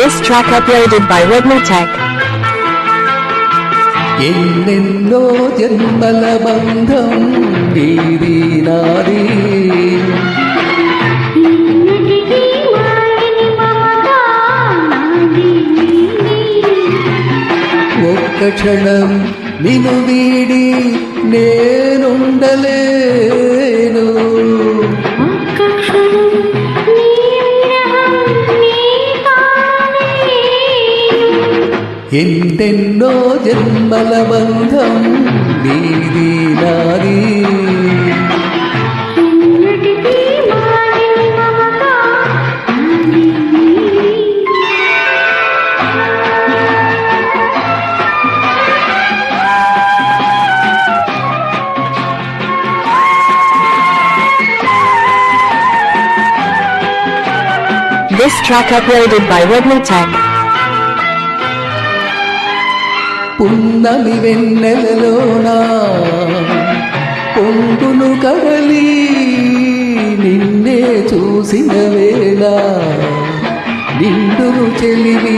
This track uploaded by Rhythmotech. ఎన్నెన్నో జన్మల బంధం నీది నాది ఒక్క క్షణం నిన్ను వీడి నేనుండలేను ఎన్నెన్నో జన్మల బంధం నీది నాది This track uploaded by Rhythmotech. పున్నమి వెన్నెలలోనా పొంగును కడలి నిన్నే చూసిన వేళ నిండును చెలివి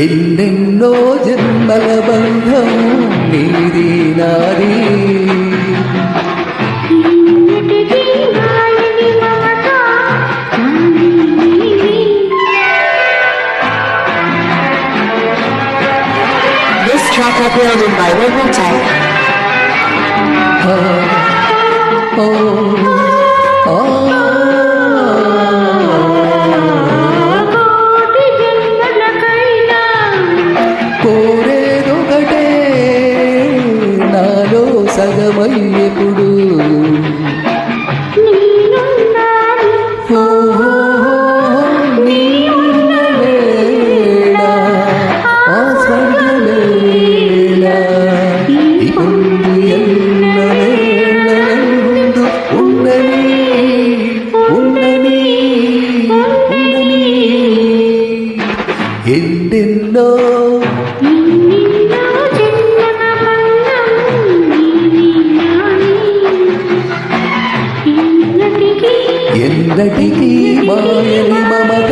ఎన్నెన్నో జన్మల బంధం నీది నాది This track uploaded by Rhythmotech. కోరేదొకటే నాలో సగమయ్యెప్పుడు ఆ స్వర్గమేళ ఇపుందు ఎల్లవేళ ఉండని ఉండని ఉండని ఎన్నెన్నో ఎన్నటికీ మాయని మమత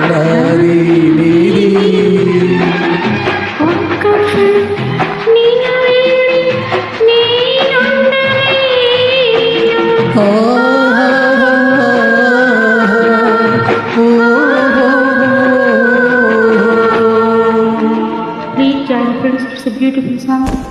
నాది నీది Please join friends, it's a beautiful song.